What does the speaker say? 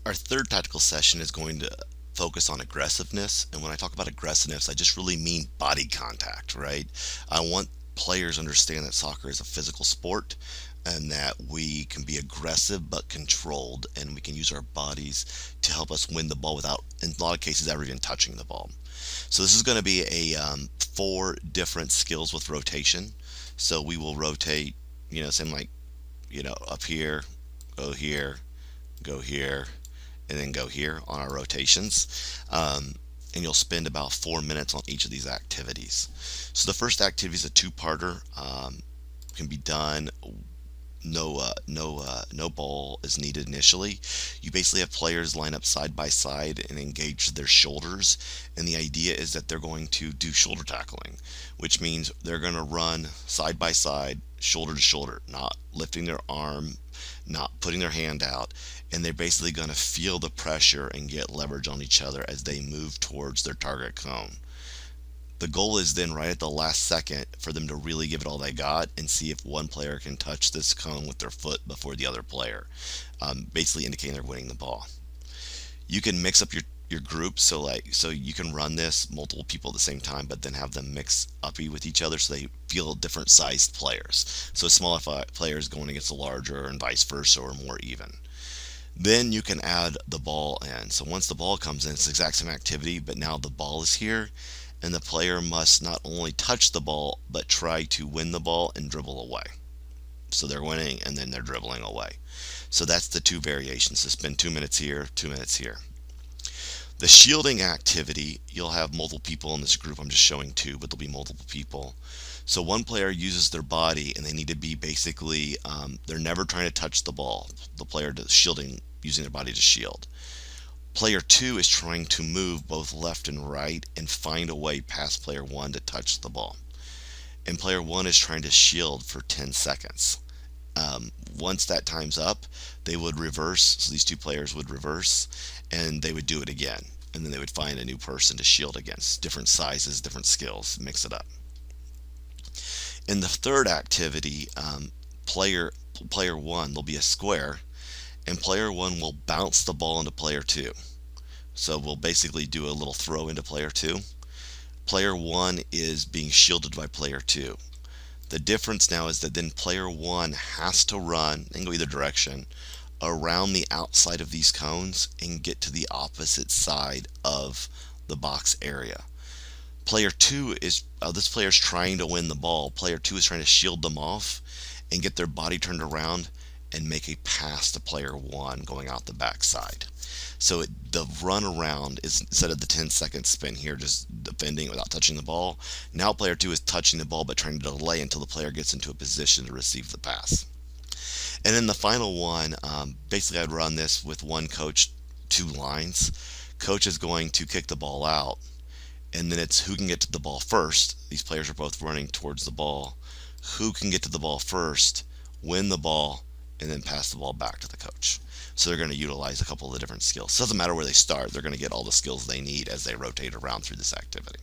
Our third tactical session is going to focus on aggressiveness. And when I talk about aggressiveness, I just really mean body contact, right? I want players to understand that soccer is a physical sport and that we can be aggressive but controlled, and we can use our bodies to help us win the ball without, in a lot of cases, ever even touching the ball. So this is going to be a four different skills with rotation. So we will rotate, same like, up here, go here, go here, and then go here on our rotations. And you'll spend about 4 minutes on each of these activities. So the first activity is a two-parter. Can be done. No ball is needed initially. You basically have players line up side by side and engage their shoulders, and the idea is that they're going to do shoulder tackling, which means they're going to run side by side, shoulder to shoulder, not lifting their arm, not putting their hand out, and they're basically going to feel the pressure and get leverage on each other as they move towards their target cone. The goal is then right at the last second for them to really give it all they got and see if one player can touch this cone with their foot before the other player, basically indicating they're winning the ball. You can mix up your group, so you can run this multiple people at the same time, but then have them mix uppy with each other so they feel different sized players. So smaller players going against the larger and vice versa, or more even. Then you can add the ball in. So once the ball comes in, it's the exact same activity, but now the ball is here, and the player must not only touch the ball, but try to win the ball and dribble away. So they're winning and then they're dribbling away. So that's the two variations. So spend 2 minutes here, 2 minutes here. The shielding activity, you'll have multiple people in this group. I'm just showing two, but there'll be multiple people. So one player uses their body, and they need to be basically, they're never trying to touch the ball. The player does shielding, using their body to shield. Player two is trying to move both left and right and find a way past player one to touch the ball. And player one is trying to shield for 10 seconds. Once that time's up, they would reverse. So these two players would reverse, and they would do it again. And then they would find a new person to shield against. Different sizes, different skills, mix it up. In the third activity, player one, there'll be a square, and player one will bounce the ball into player two. So we'll basically do a little throw into player two. Player one is being shielded by player two. The difference now is that then player one has to run and go either direction around the outside of these cones and get to the opposite side of the box area. Player two is, this player is trying to win the ball. Player two is trying to shield them off and get their body turned around and make a pass to player one going out the backside. So the run around is, instead of the 10-second spin here, just defending without touching the ball. Now player two is touching the ball but trying to delay until the player gets into a position to receive the pass. And then the final one, basically I'd run this with one coach, two lines. Coach is going to kick the ball out, and then it's who can get to the ball first. These players are both running towards the ball. Who can get to the ball first, win the ball, and then pass the ball back to the coach. So they're going to utilize a couple of the different skills. So it doesn't matter where they start, they're going to get all the skills they need as they rotate around through this activity.